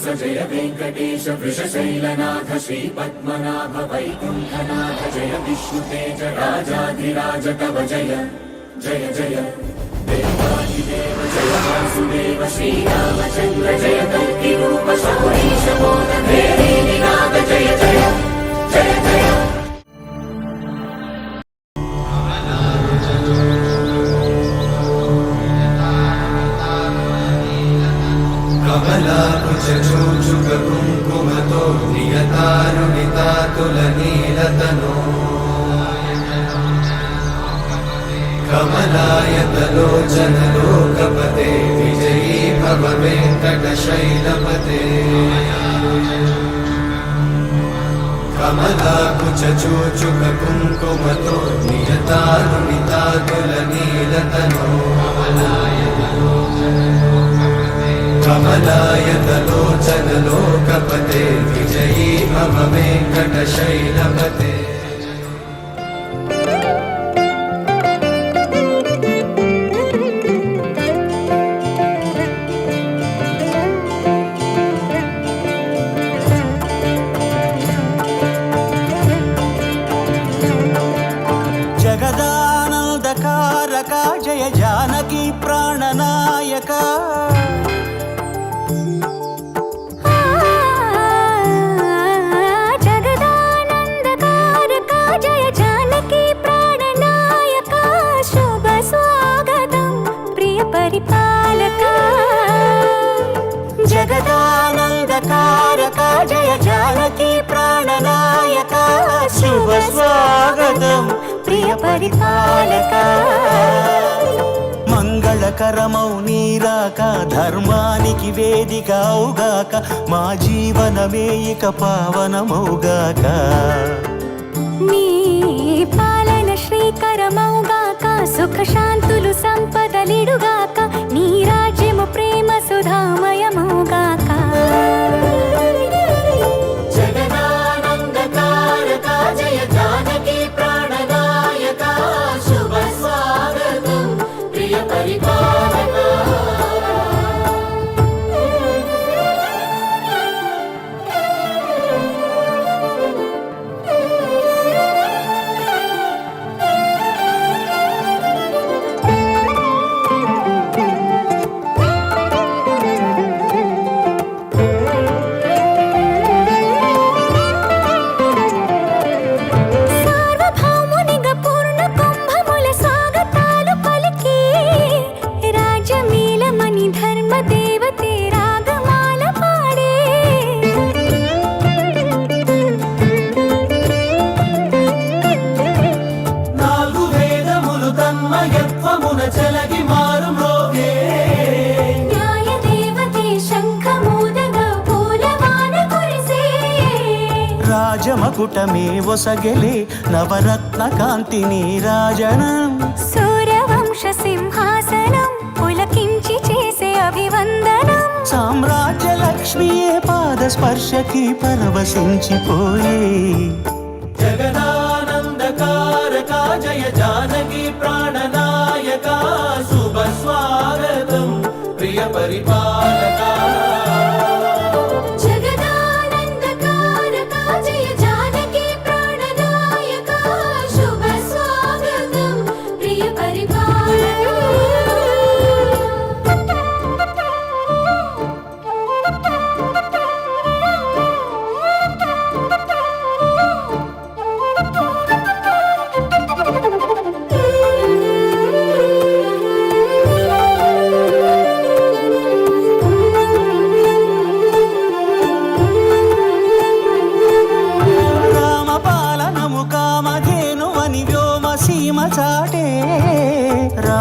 जय वेङ्कटेश वृषशैलनाथ श्रीपद्मनाभ वैकुण्ठनाथ जय विष्णुतेज राजाधिराज तव जय जय जय देवादिदेव जय वासुदेव श्रीरामचन्द्र जय कल्किरूप शौरीश मोदभेदी निनाद जय जय जय जय कमलाकुचूचुक कुङ्कुमतो नियतारुणितातुलनीलतनो कमलायतलोचनलोकपते विजयी भव वेङ्कटशैलपते कमलाकुचूचुक कुङ्कुमतो नियतारुणितातुलनीलतनो कमलायतलोचनलोकपते विजयी भव वेङ्कटशैलपते जगदानन्दकारक जय जानकी प्राणनायक जगदानन्दकारक जय जानकी प्राणनायक शुभ स्वागतं प्रिय परिपालक మంగళకరమౌ నీరాక ధర్మానికి వేదిక అవుగాక మా జీవనమే ఇక పావనమౌగాక నీ పాలన శ్రీకరమౌగాక సుఖ శాంతులు సంపదలిడుగాక నీ రాజ్యము ప్రేమ సుధామయమౌగాక జగదానందకారక జయ జానకి ప్రాణనాయక శుభ స్వాగతం ప్రియ పరిపాలక రాజమకుటమే ఒసగెలే నవరత్న కాంతి నీరాజనం సూర్యవంశ సింహాసనం పులకించి చేసే అభివందనం సామ్రాజ్య లక్ష్మియే పాద స్పర్శకి పరవశించిపోయే జగదానందకారక జయ జానకి ప్రాణనాయక శుభ స్వాగతం ప్రియ పరిపాలక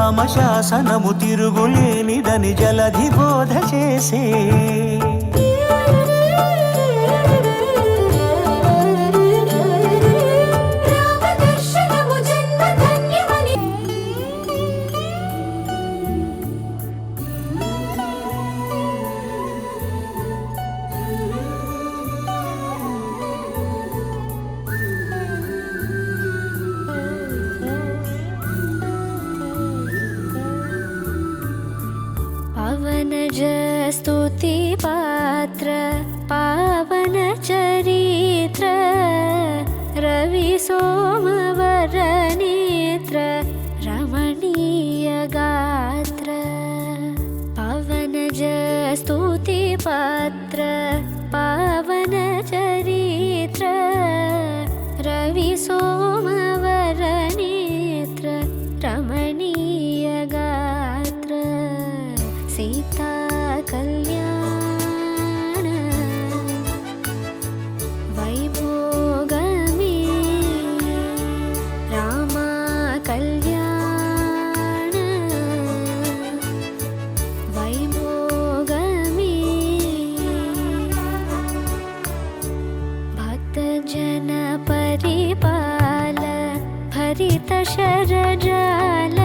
రామశాసనము తిరుగులేనిదని జలధి బోధ చేసే स्तुति पात्र सोमवरनेत्र रमणीयगात्र पवनज स्तुतिपत्र पावनचरित्र रवि सोमवरनेत्र रमणीयगात्र सीता कल्याण वैभोगमे रामा कल्याण वैभोगमे भक्तजन परिपाल भरित शरजाल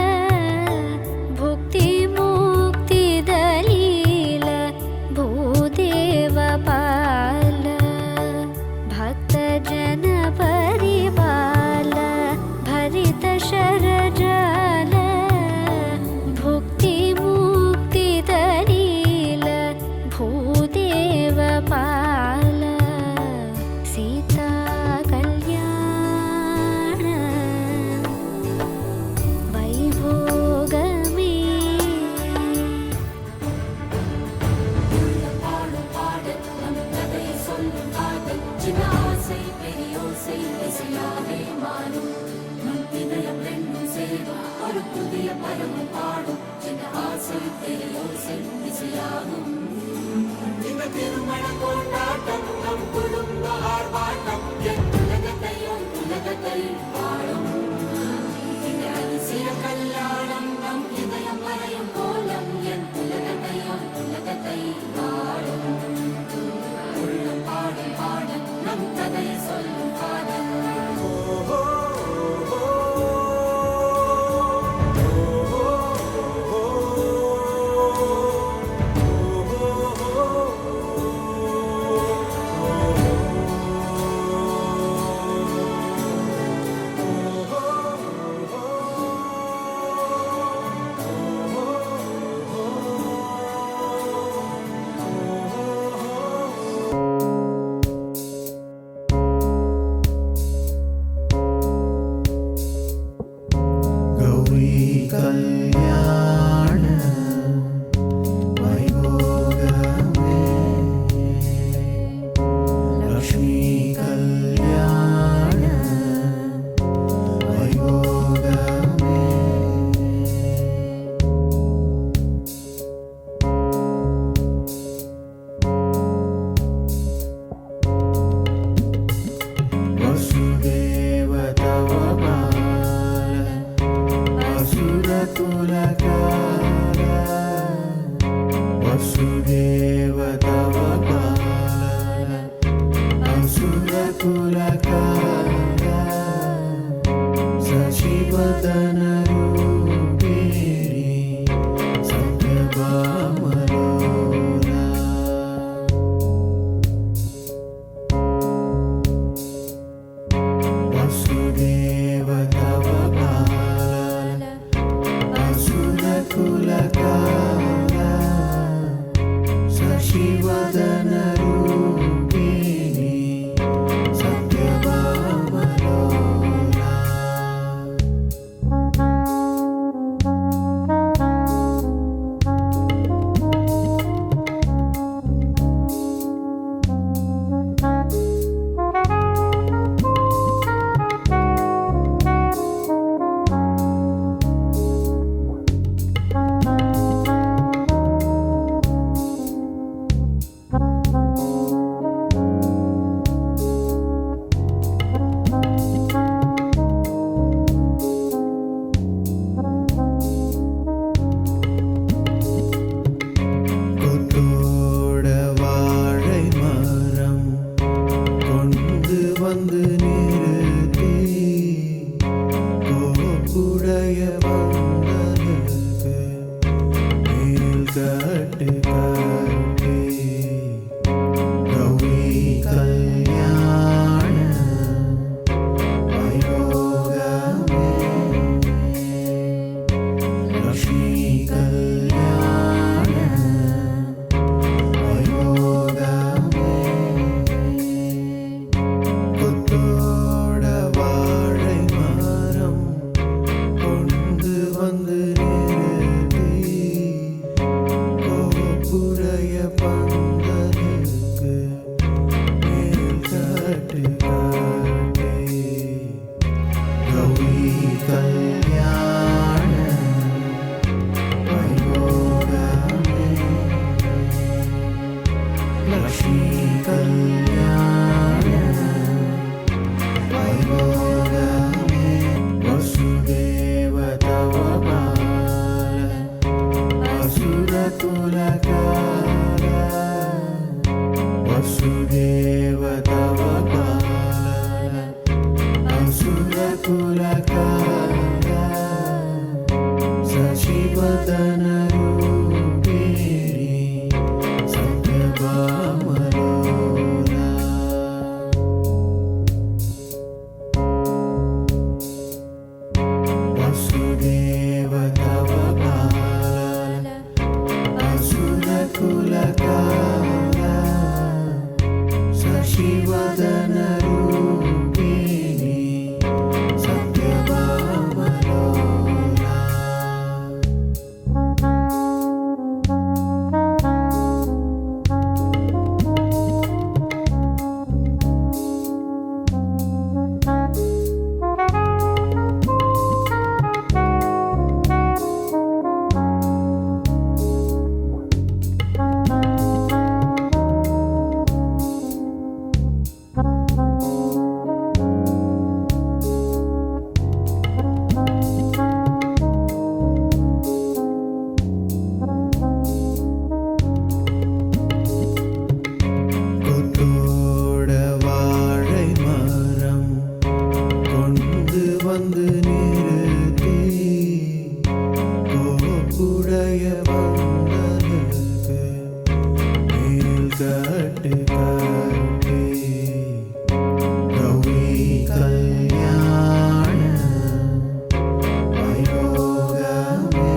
भुक्ति मुक्ति दलील भूदेव पाल भक्तजन परिपाल भरित शरजाल भुक्ति मुक्ति दलील भूदेव पाल सीता कल्याण वैभोगमे பாடும் பாடல் நம் கதையை சொல்லும் காதல் சின்ன ஆசை பெரியோசை இசையாவே மாறும் நம் இதயம் ரெண்டும் சேரும் ஒரு புதிய பருவம் பாடும் சின்ன ஆசை பெரியோசை இசையாகும் இந்த திருமண கொண்டாட்டம் நம் குடும்ப ஆர்ப்பாட்டம் என் உலகத்தை வாழும் இந்த அதிசய கல்யாணம் நம் இதயம் வரையும் கோலம் என் உலகத்தை வாழும் உள்ளம் பாடும் பாடல் நம் கதையை சொல்லும் காதல் गौरी कल्याण वैभोगमे लक्ष्मी कल्याण वैभोगमे वसुदेव तव बाल असुरकुलकार वसुदेव तव बाल असुरकुलकार शशिवदन रूपिणी सत्यभामलोला वसुदेव तव बाल असुरकुलकार शशिवदन रूपिणी सत्यभामलोला గౌరీ కళ్యాణ వైభోగమే లక్ష్మీ కళ్యాణ వైభోగమే వసుదేవ తవ బాల అసురకులకాల వసుదేవ తవ బాల అసురకులకాల శశివదన రూపిణి సత్యభామలోలా వసుదేవ తవ బాల అసురకులకాల శశివదన రూపిణి సత్యభామలోలా கொத்தோட வாழை மரம் கொண்டு வந்து நிறுத்தி கோப்புடைய வந்தனுக்கு மேல் கட்டு கட்டி கௌரி கல்யாண வைபோகமே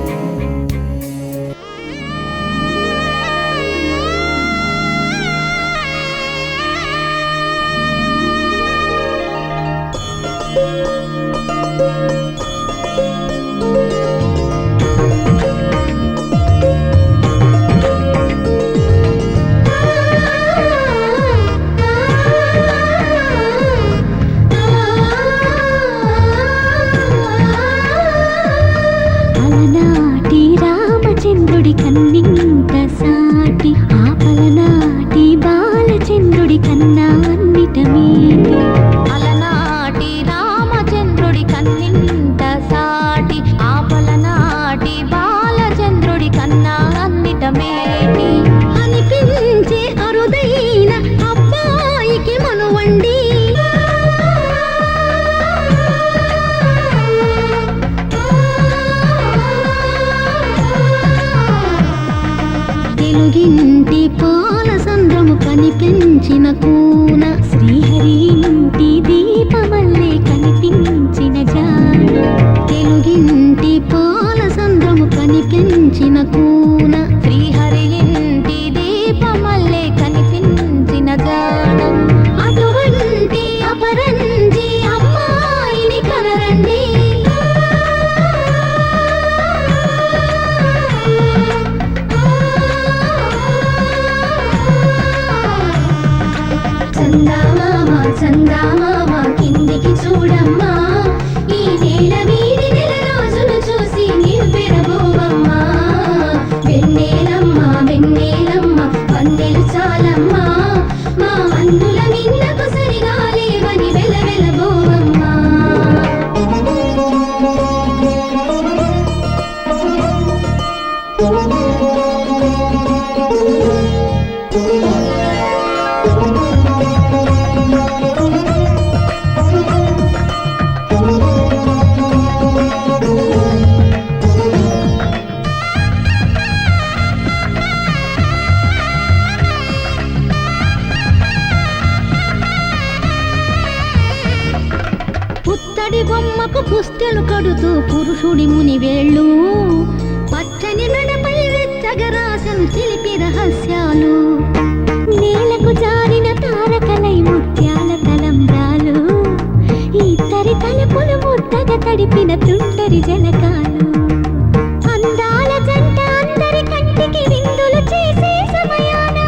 అలనాటి రామచంద్రుడి కన్నింత సాటి ఆపలనాటి బాలచంద్రుడి కన్నా అన్నిట మేటి అలనాటి రామచంద్రుడి కన్నింత సాటి ఆపలనాటి బాలచంద్రుడి కన్నా అన్నిట మేటి అనిపించే అరుదైన అబ్బాయికి మనువండి తెలుగింటి పాల సంద్రము కనిపించిన కూన శ్రీహరి ఇంటి దీపమల్లే కనిపించిన జాడ తెలుగింటి పాల సంద్రము కనిపించిన కూన శ్రీహరి ఇంటి దీపమల్లే కనిపించిన జాడ అటువంటి అపరంజి అమ్మాయిని కనరండి చందామామ చందామామ కిందికి చూడమ్మా ఈ నేల వీధి నెల రోజులు చూసి నీవు పెరబోవమ్మా వెన్నెలమ్మ వెన్నెలమ్మ వన్నెలు చాలమ్మా మా అందుల మిన్నకు సరిగా లేవని వెలవెలబోవమ్మా పుత్తడి బొమ్మకు పుస్తెలు కడుతూ పురుషుడి ముని వేళ్ళు పచ్చని నడపై వెచ్చగరాసను చిలిపి రహస్యాలు నేలకు జారిన తారకలై ముత్యాల తలంబ్రాలు ఇద్దరి తలుపులు ముద్దగా తడిపిన తుంటరి జలకాలు అందాల జంట అందరి కంటికి విందులు చేసే సమయాన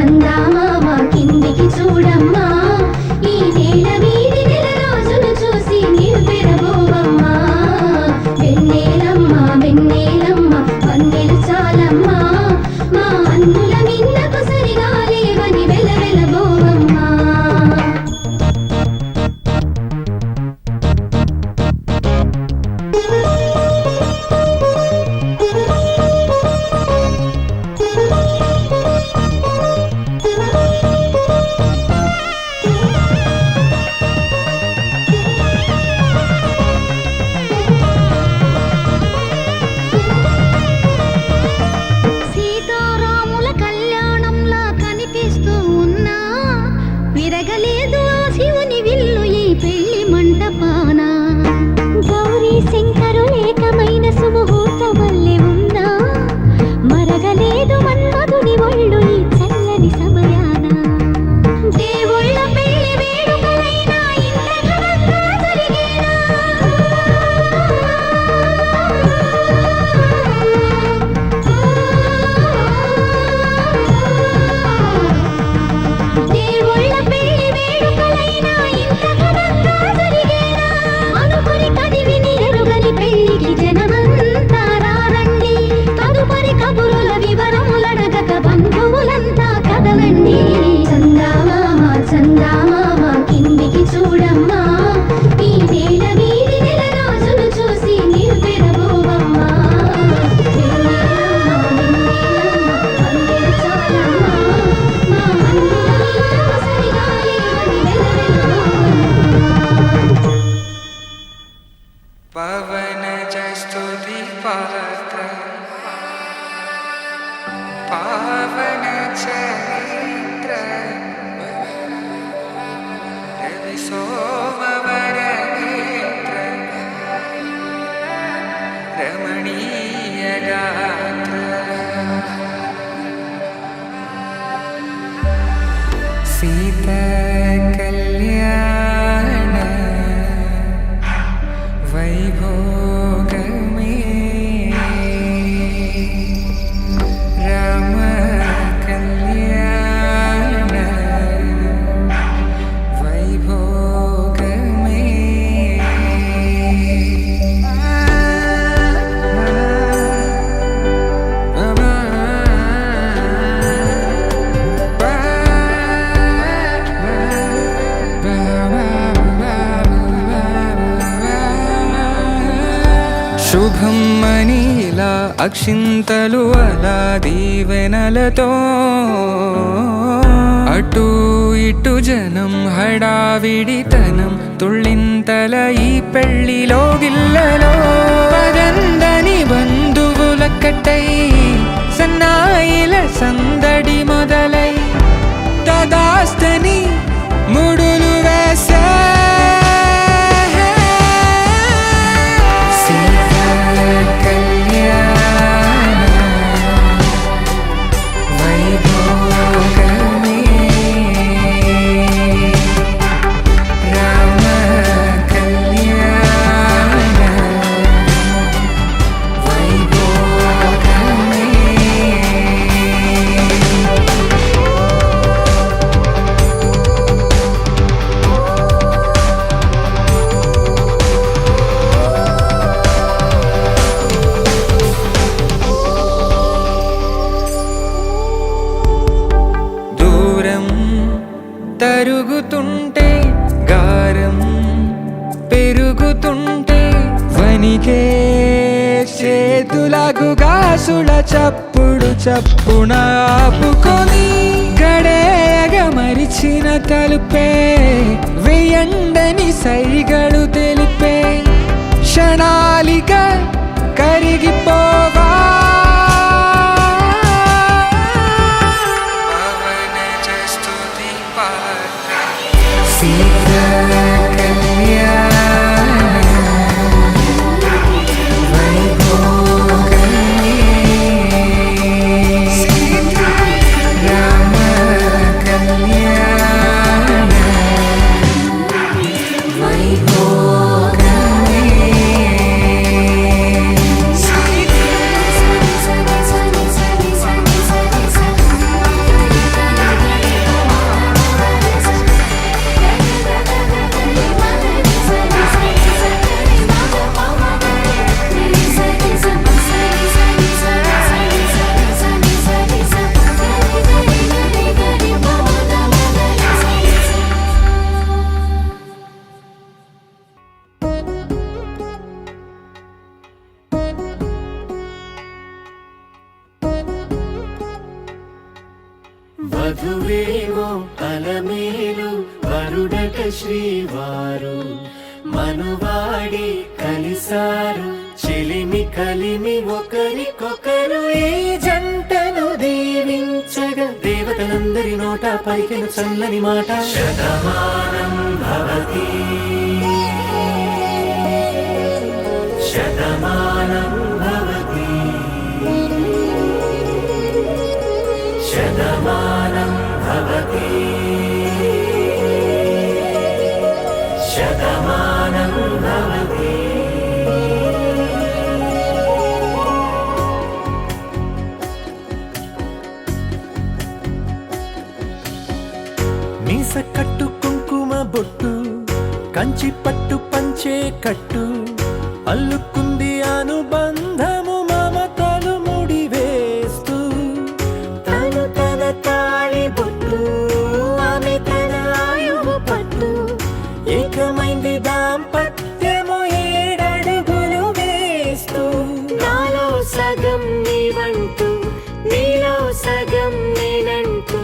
చందామామ కిందికి చూడమ్మా ఈ నేల వీధి నెల రోజులు చూసి నీవు పెరబోవమ్మా వెన్నెలమ్మ వెన్నెలమ్మ వన్నెలు చాలమ్మా మా అన్నుల మిన్నకు సరిగా లేవని వెలవెలబోవమ్మా సీతారాముల కళ్యాణంలా కనిపిస్తూ ఉన్నా విరగలేదు ఆ శివుని విల్లు ఈ పెళ్లి మంటపాన గౌరీ శంకరులేకమైన సుముహూర్త వల్లే ఉన్నా మరగలేదు మన్మధుని ఒళ్ళు ఈ చల్లని సమయాన దేవుళ్ళ పెళ్లి వేడుకలైనా ఇంత ఘనంగా జరిగేనా దేవుళ్ళ పెళ్లి వేడుకలైనా ఇంత ఘనంగా జరిగేనా అనుకుని కదివిని ఎరుగని పెళ్లికి జనమంతా రారండి తదుపరి కబురుల వివరములడగక బంధువులంతా కదలండి చందామామ చందామామ కిందికి చూడమ్మా ఈ నేల వీధి నెల రోజులు చూసి నీవు పెరబోవమ్మా వెన్నెలమ్మ వెన్నెలమ్మ వన్నెలు చాలమ్మా మా అన్నుల మిన్నకు సరిగా లేవని వెలవెలబోవమ్మా పవన జస్తుతి పాత్ర పావన చరిత్ర రవి సోమవర నేత్ర రమణీయ గాత్ర సీత కళ్యాణ వైభోగమే రామ కళ్యాణ వైభోగమే శుభం మనీలా అక్షింతలు అలా దీవెనలతో అటు ఇటు జనం హడావిడితనం తుళ్ళింతల ఈ పెళ్లిలో గిల్లలో పదందని బంధువుల కట్టై సన్నాయిల సందడి మొదలై తదాస్తని ముడులు వేసే తరుగుతుంటే గారం పెరుగుతుంటే వనికే చేతులకు గాసుల చప్పుడు చప్పున ఆపుకొని గడేగ మరిచిన తలుపే వెయ్యండని సైగడు తెలిపే క్షణాలిక కరిగిపోవా వధువేమో అలమేలు వరుడట శ్రీవారు మనువాడి కలిసారు చెలిమి కలిమి ఒకరికొకరు ఈ జంటను దీవించగా దేవతలందరి నోట పలికిన చల్లని మాట శతమానం భవతి శతమానం భవతి శతమానం భవతి శతమానం భవతి. మీస కట్టు కుంకుమ బొట్టు కంచి పట్టు పంచే కట్టు అల్లుకుంది అనుబంధము మమతలు ముడివేస్తూ తను తన తాళి బొట్టు ఆమె తన ఆయువు పట్టు ఏకమైంది దాంపత్యము 7 అడుగులు వేస్తూ నాలో సగం నీవంటూ నీలో సగం నేనంటూ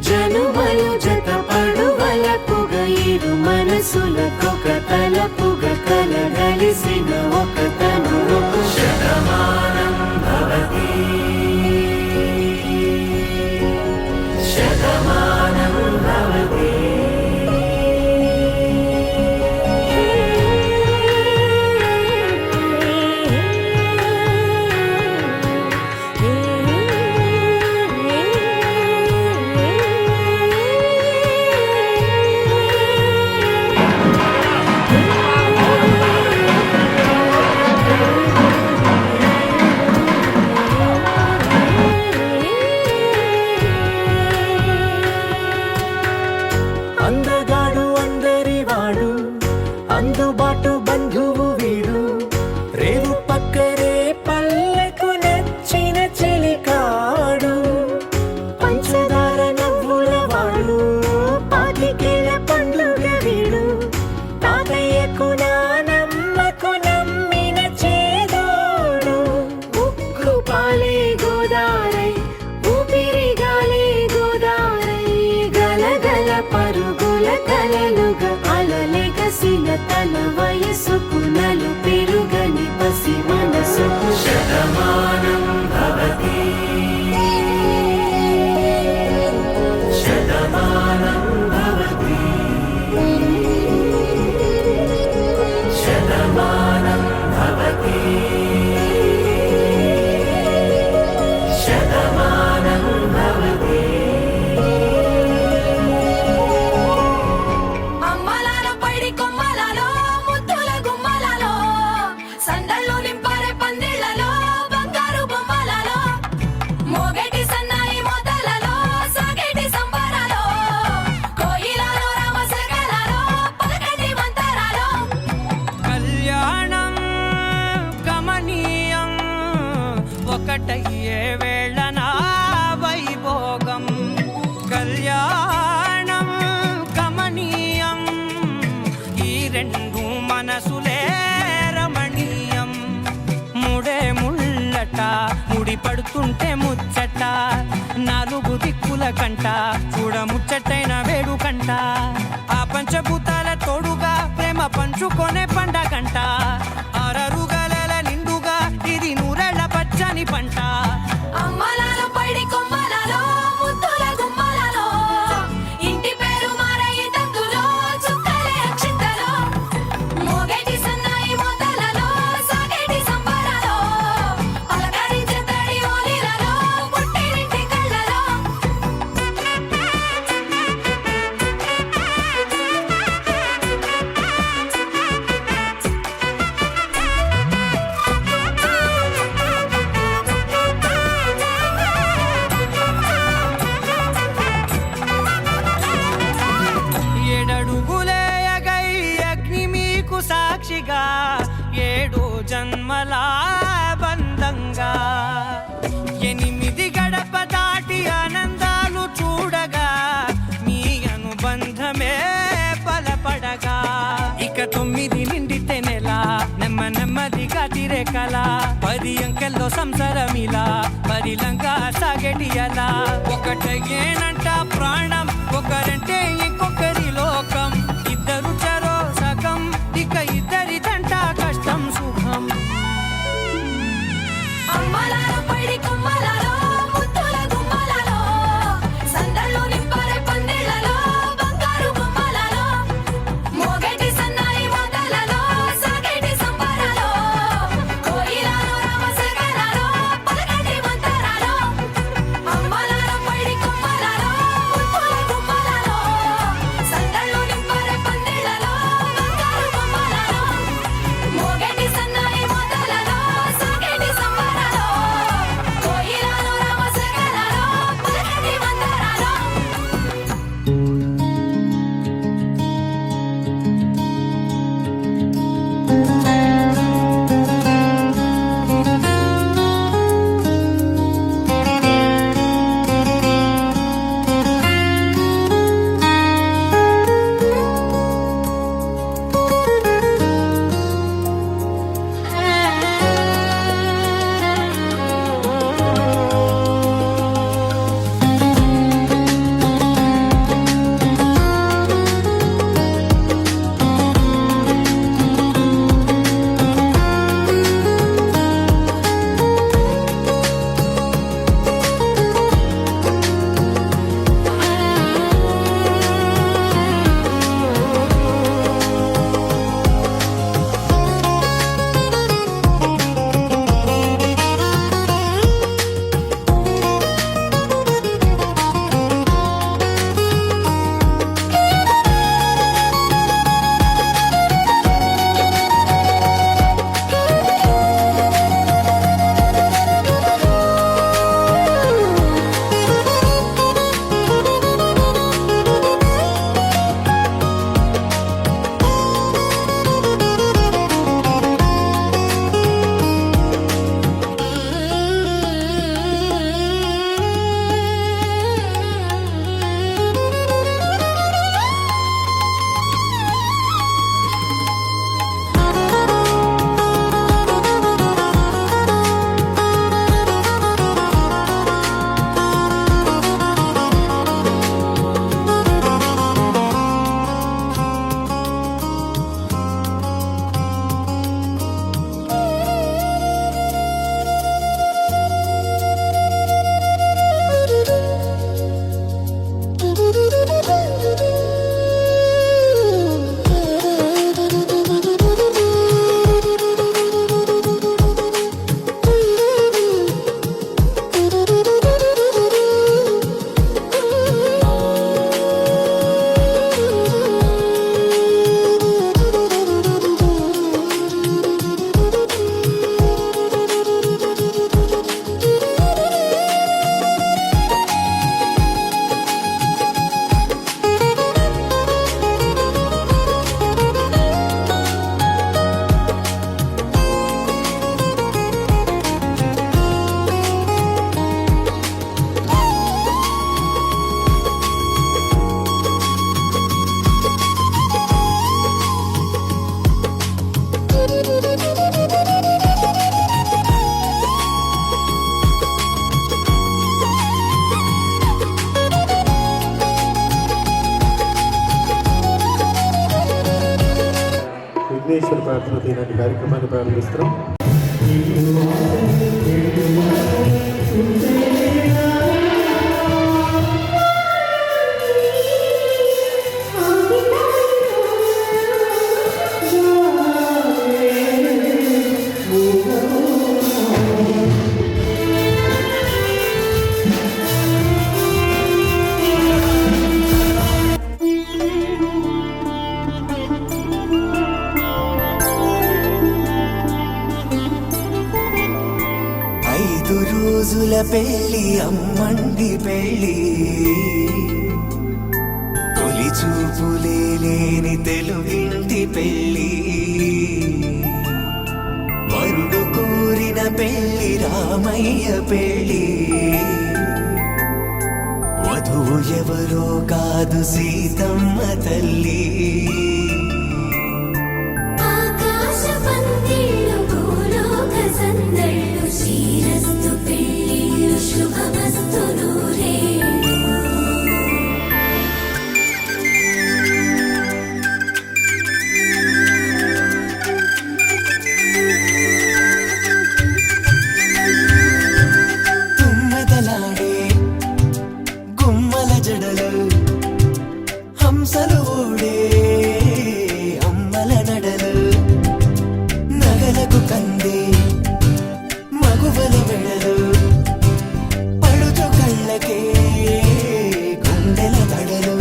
జనుమలు జత పడువలపుగ ఇరు మనసులకొక తలపుగ కలగలిసిన ఒక తను శతమానం భవతి శతమానం భవతి. అందగాడు అందరి వాడు అందుబాటు బంధువు వీడు రేవు పక్కరే పల్లెకు నచ్చిన చెలికాడు పంచదార నవ్వుల వాడు పాతికేల పండుగ వీడు తాతయ్యకు నానమ్మకు నమ్మిన చేదోడు ఉక్కు పాలే గోదారై ఊపిరిగాలే గోదారై గలగల పరుగుల కలలుగా అలలెగసిన తన వయసుకు నలు పెరుగని పసి మనసుకు శతమానం భవతి శతమానం భవతి శతమానం భవతి శతమానం భవతి. అమ్మలాలో పైడి కొమ్మలలో ముద్దుల గుమ్మలలో సందళ్ళు నింపారే పందిళ్లలో బంగారు బొమ్మలలో మోగేటి సన్నాయి మోతలలో సాగేటి సంబరాలో కోయిలలో రామశకలలో పలకటి మంతరాలో కళ్యాణం గమనీయం ఒకటయ్యే వేళ నా వైభోగం కళ్యాణం గమనీయం ఈ రెండు మనసులే రమణీయం ముడే ముళ్ళట ముడి పడుతుంటే ముచ్చట 4 దిక్కుల కంట చూడ ముచ్చటైన వేడుకంట ఆ పంచభూతాల తోడుగా ప్రేమ పంచుకొనే పండగంట 6 గలల నిండుగా ఇది 100 పచ్చని పంట అమ్మలాలో పైడి కొమ్మలలో ముద్దుల గుమ్మలలో ఇంటి పేరు మారయ్య తంతులో చుక్కలే అక్షింతలో మోగేటి సన్నాయి మోతలలో సాగేటి సంబరాలో పలకరించే తడి ఓలిలలో పుట్టినింటి కళ్ళలో ఏడడుగులేయగై అగ్ని మీకు సాక్షిగా 7 జన్మల బంధంగా 8 గడప దాటి ఆనందాలు చూడగా మీ అనుబంధమే బలపడగా ఇక 9 నిండితే నెల నెమ్మదిగా తిరే కల 10 అంకెల్లో సంసారమిలా పరిలంగా సాగేటి అలా ఒకటేనంట ప్రార్థనతో ఈనాటి కార్యక్రమాన్ని ప్రారంభిస్తున్నాం. రోజుల పెళ్ళి అమ్మండి పెళ్ళి తొలి చూపులే లేని తెలుగింటి పెళ్ళి వరుడు కోరిన పెళ్ళి రామయ్య పెళ్ళి వధువు ఎవరో కాదు సీతమ్మ తల్లి ఆకాశ పందిళ్ళు భూలోక సందళ్ళు శ్రీరస్తు పెళ్ళిళ్ళు శుభమస్తు నూరేళ్ళు తుమ్మెదలాడే గుమ్మల జడలు హంసలు ఓడే అమ్మల నడలు నగలకు కందే మగువల వెడలు పడుచు కళ్ళకే గుండెల తడలు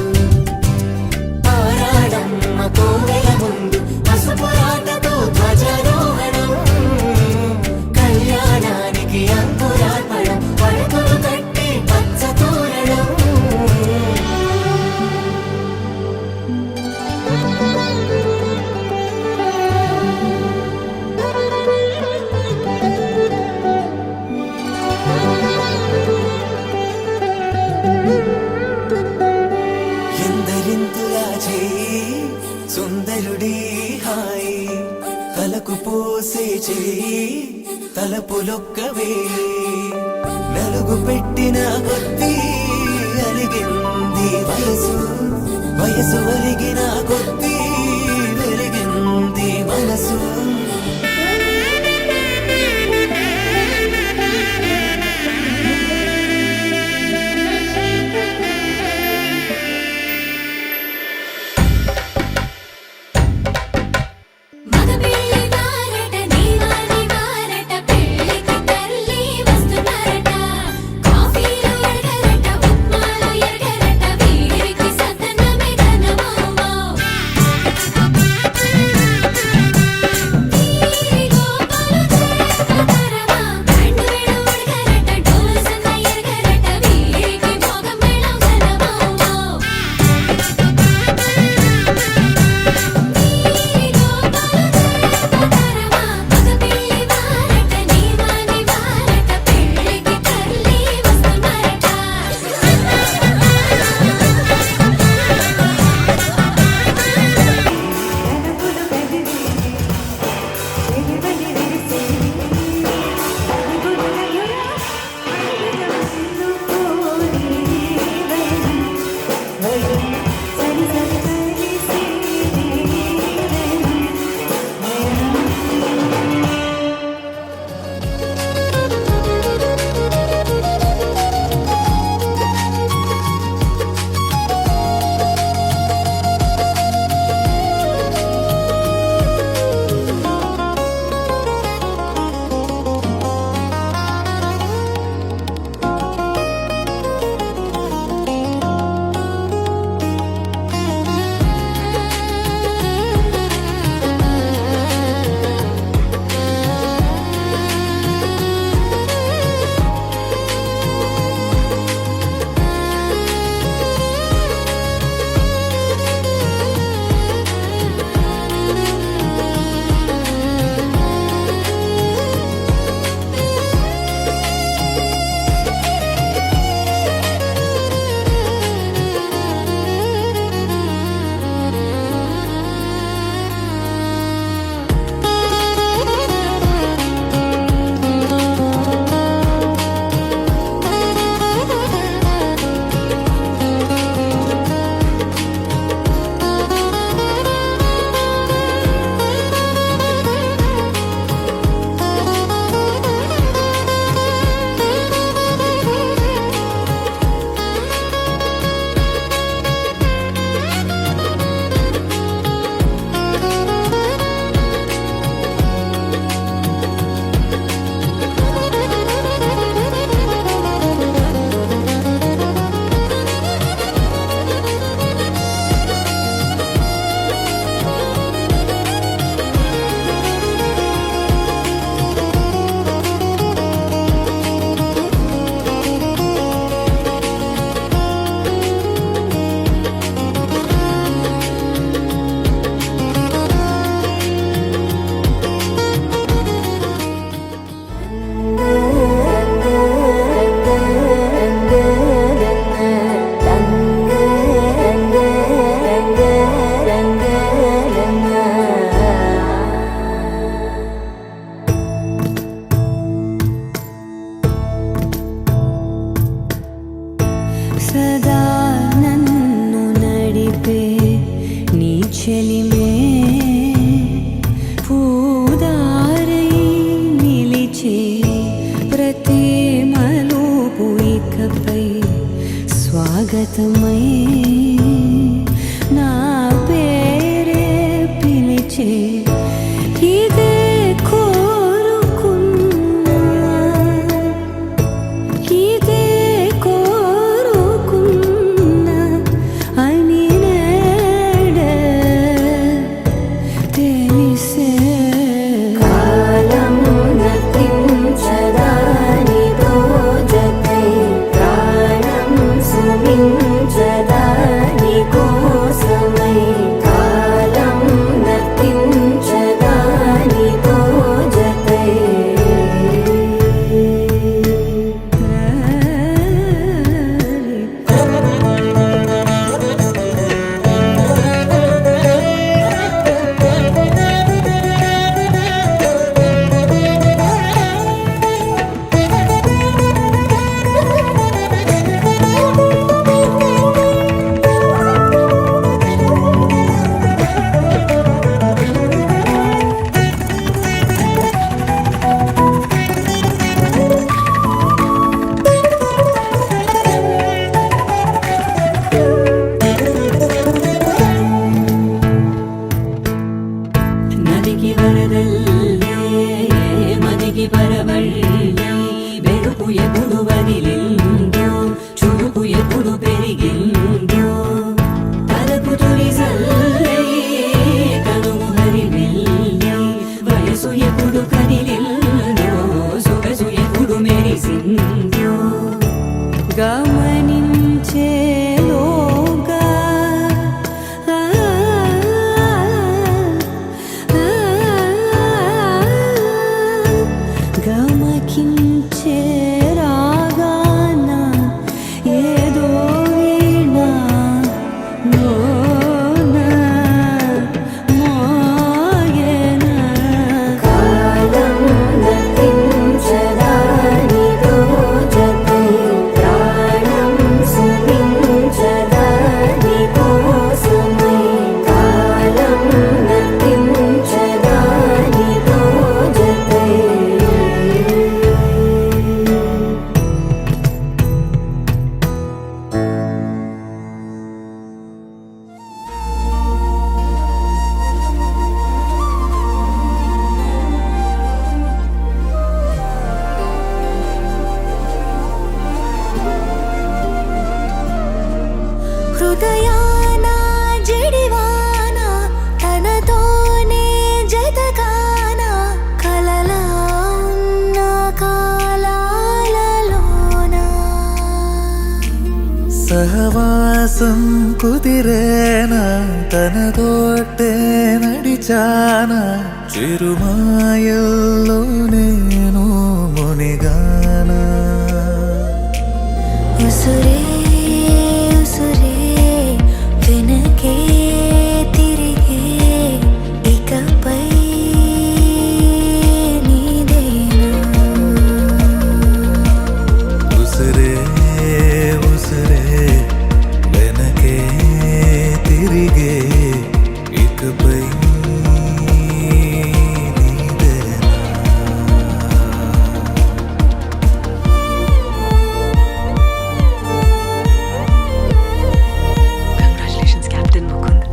ఆరాడమ్మ కోవెల ముందు పసుపురాటతో ధ్వజారోహణం కళ్యాణానికి అంకురార్పణం పడకలు కట్టి పచ్చ తోరణం ఎందరింతులా చేయి సుందరుడి హాయి తలకు పోసే చేయి తలపులొక్కవే నలుగు పెట్టిన కొద్దీ అలిగింది వయసు వయసు ఒరిగిన కొద్దీ వెలిగింది మనసు మగ పెళ్ళి వారట నీవారి వారట పెళ్ళికి తల్లి వస్తున్నారట కాఫీలు ఎడగరట ఉప్మాలు ఎడగరట వీరికి సతనమే ఘనమౌమౌ స్వాగతమై నా పేరే పిలిచే ఇదే కోరుకున్నా ఇదే కోరుకున్నా అని నేడే తెలిసే కాలం నతించదానితో జతై ప్రాణం సుమించదాని కోసమై కాలం నతించదానితో జతై నదికి వరదల్లే మదికి పరవళ్ళే వెలుపు ఎప్పుడు వదిలిందో చురుకు ఎప్పుడు పెరిగిందో తలపు తొలి సల్లే కనుము హరివెల్లే వయసు ఎప్పుడు కదిలిందో సొగసు ఎప్పుడు మెరిసిందో గమనించేలోగా గమకించే రాగాన ఏదో వీణా మోన మోయన కాలం నతించదానితో జతై ప్రాణం సుమించదాని కోసమై కాలం నతించదానితో జతై హృదయాన జడివాన తనతోనే జతగాన కలలా ఉన్న కాలాలలోన సహవాసం కుదిరేనా తనతోటే నడిచానా చిరుమాయల్లో నేను మునిగానా ఉసురే ఉసురే వెనకే తిరిగే ఇకపై నీదేనా ఉసిరే ఉసిరే వెనకే తిరిగే ఇకపై నీదేనా Congratulations, Captain Mukund.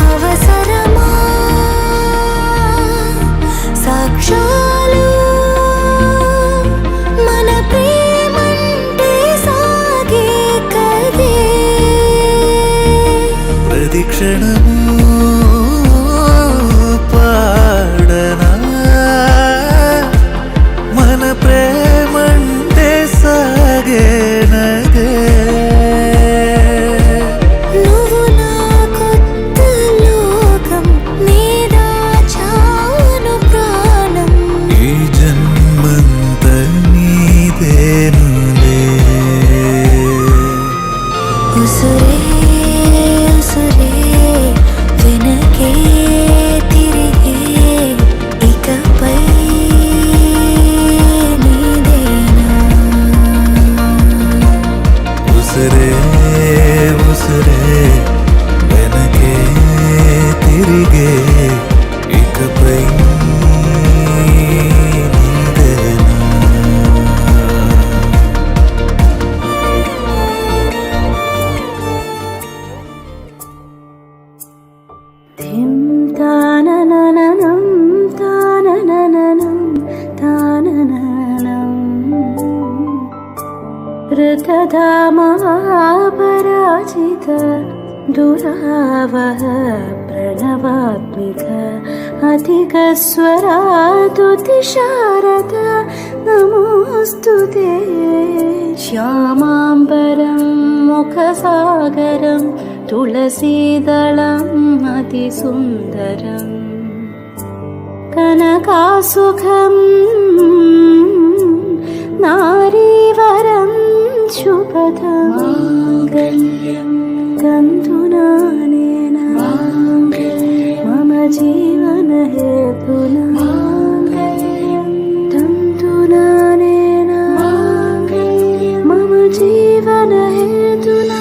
అవసరమా సాక్ష్యాలు మన ప్రేమంటే సాగే కదే ప్రతిక్షణము పాడనా మన ప్రేమంటే సాగేనదే నువ్వు నా కొత్త లోకం నీదా చాను ప్రాణం ఈ జన్మంత నీదేనులే ఉసురే ఉసురే వెనకే अमृतधामपराजित दुरावह प्रणवात्मिक अधिकस्वरातुतिशारद नमोऽस्तु ते श्यामाम्बरं मुखसागरं तुलसीदलम् अतिसुन्दरम् कनकासुखं नारीवरं शुभदं तन्तुनानेन मम जीवनहेतुना तन्तुनानेन मम जीवनहेतुना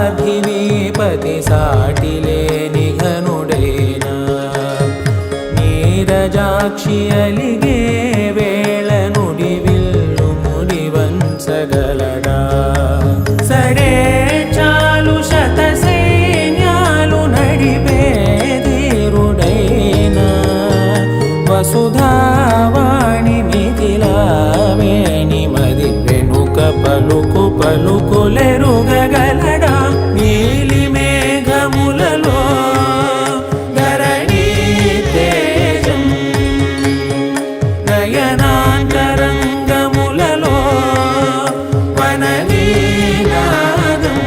పార్థివీపతి సాటిలేని ఘనుడైన నీరజాక్షి అలిగే వేళ నుడి విల్లు ముడి వంచగలడా సరే చాలు శత సైన్యాలు నడిపే ధీరుడైన వసుధావాణి మిథిలావేణి మది వెనుక పలుకు పలుకులెరుగగలడా నీలి మేఘములలో ధరణీ తేజం నయనాంతరంగములలో వనవీనాదం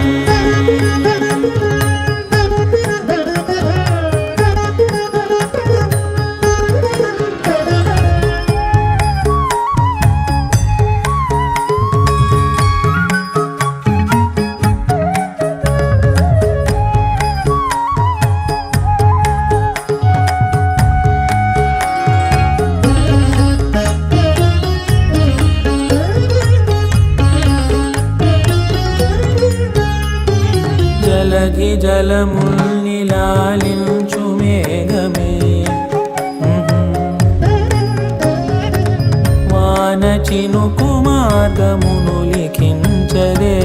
జలధి జలముల్నిలాలించు మేఘమే వాన చినుకు మార్గమును లిఖించదే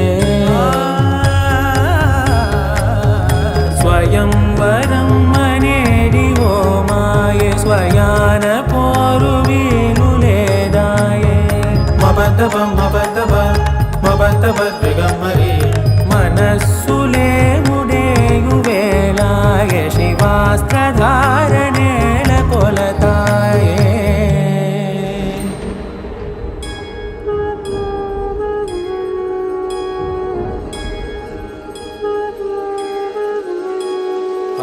స్వయంవరం అనేడి ఓ మాయే స్వయాన పోరు వీలు లేదాయే మబద్దబ మబద్దబ మబద్దబ దిగమ్మరి మనస్సులే ముడేయు వేళాయ శివాస్త్రధారణేల కొలతాయే ఆ